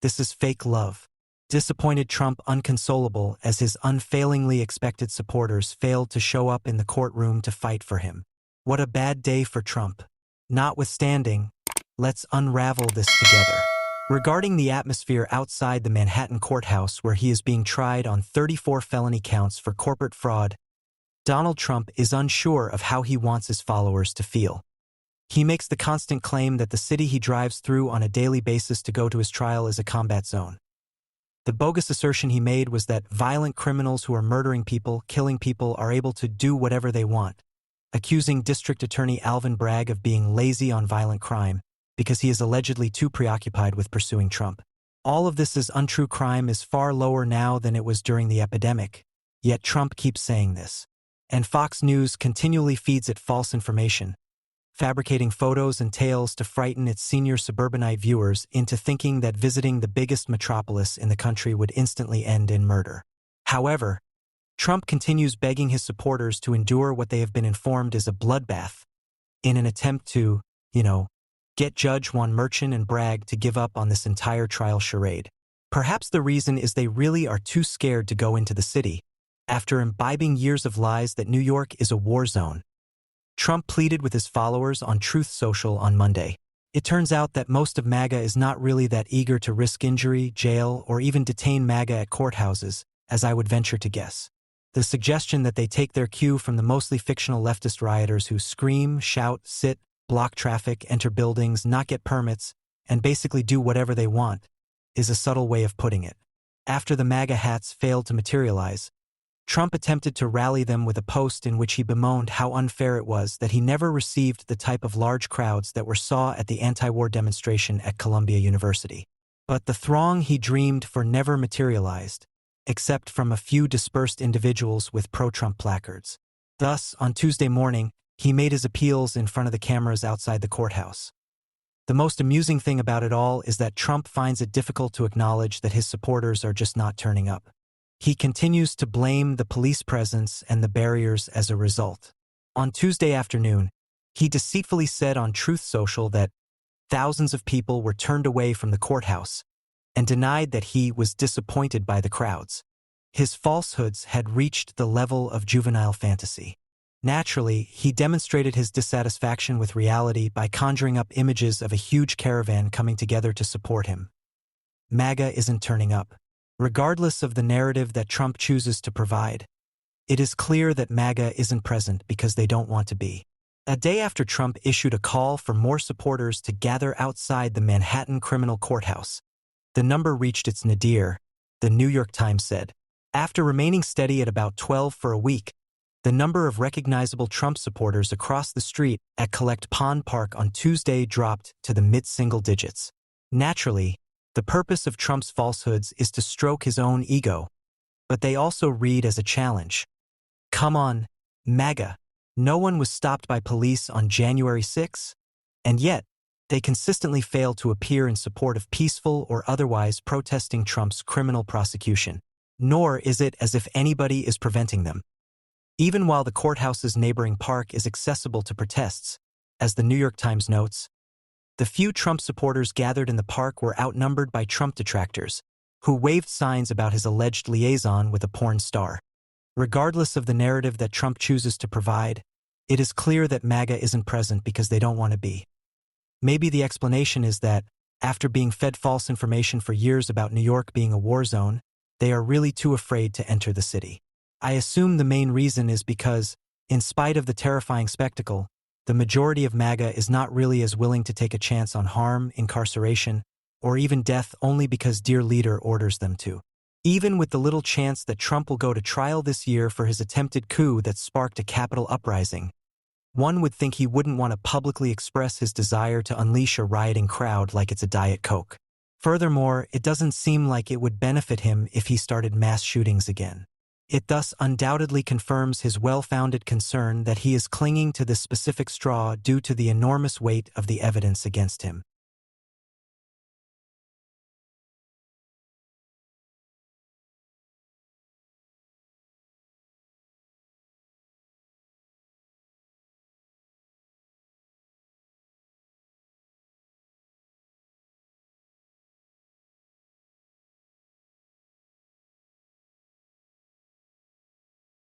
This is fake love. Disappointed Trump unconsolable as his unfailingly expected supporters failed to show up in the courtroom to fight for him. What a bad day for Trump. Notwithstanding, let's unravel this together. Regarding the atmosphere outside the Manhattan courthouse where he is being tried on 34 felony counts for corporate fraud, Donald Trump is unsure of how he wants his followers to feel. He makes the constant claim that the city he drives through on a daily basis to go to his trial is a combat zone. The bogus assertion he made was that violent criminals who are murdering people, killing people, are able to do whatever they want, accusing District Attorney Alvin Bragg of being lazy on violent crime because he is allegedly too preoccupied with pursuing Trump. All of this is untrue. Crime is far lower now than it was during the epidemic, yet Trump keeps saying this. And Fox News continually feeds it false information, fabricating photos and tales to frighten its senior suburbanite viewers into thinking that visiting the biggest metropolis in the country would instantly end in murder. However, Trump continues begging his supporters to endure what they have been informed is a bloodbath in an attempt to, get Judge Juan Merchan and Bragg to give up on this entire trial charade. Perhaps the reason is they really are too scared to go into the city, after imbibing years of lies that New York is a war zone. Trump pleaded with his followers on Truth Social on Monday. It turns out that most of MAGA is not really that eager to risk injury, jail, or even detain MAGA at courthouses, as I would venture to guess. The suggestion that they take their cue from the mostly fictional leftist rioters who scream, shout, sit, block traffic, enter buildings, not get permits, and basically do whatever they want, is a subtle way of putting it. After the MAGA hats failed to materialize, Trump attempted to rally them with a post in which he bemoaned how unfair it was that he never received the type of large crowds that were saw at the anti-war demonstration at Columbia University. But the throng he dreamed for never materialized, except from a few dispersed individuals with pro-Trump placards. Thus, on Tuesday morning, he made his appeals in front of the cameras outside the courthouse. The most amusing thing about it all is that Trump finds it difficult to acknowledge that his supporters are just not turning up. He continues to blame the police presence and the barriers as a result. On Tuesday afternoon, he deceitfully said on Truth Social that thousands of people were turned away from the courthouse and denied that he was disappointed by the crowds. His falsehoods had reached the level of juvenile fantasy. Naturally, he demonstrated his dissatisfaction with reality by conjuring up images of a huge caravan coming together to support him. MAGA isn't turning up. Regardless of the narrative that Trump chooses to provide, it is clear that MAGA isn't present because they don't want to be. A day after Trump issued a call for more supporters to gather outside the Manhattan criminal courthouse, the number reached its nadir, the New York Times said. After remaining steady at about 12 for a week, the number of recognizable Trump supporters across the street at Collect Pond Park on Tuesday dropped to the mid-single digits. Naturally, the purpose of Trump's falsehoods is to stroke his own ego, but they also read as a challenge. Come on, MAGA. No one was stopped by police on January 6, and yet, they consistently fail to appear in support of peaceful or otherwise protesting Trump's criminal prosecution. Nor is it as if anybody is preventing them. Even while the courthouse's neighboring park is accessible to protests, as the New York Times notes, the few Trump supporters gathered in the park were outnumbered by Trump detractors, who waved signs about his alleged liaison with a porn star. Regardless of the narrative that Trump chooses to provide, it is clear that MAGA isn't present because they don't want to be. Maybe the explanation is that, after being fed false information for years about New York being a war zone, they are really too afraid to enter the city. I assume the main reason is because, in spite of the terrifying spectacle, the majority of MAGA is not really as willing to take a chance on harm, incarceration, or even death only because dear leader orders them to. Even with the little chance that Trump will go to trial this year for his attempted coup that sparked a Capitol uprising, one would think he wouldn't want to publicly express his desire to unleash a rioting crowd like it's a Diet Coke. Furthermore, it doesn't seem like it would benefit him if he started mass shootings again. It thus undoubtedly confirms his well-founded concern that he is clinging to this specific straw due to the enormous weight of the evidence against him.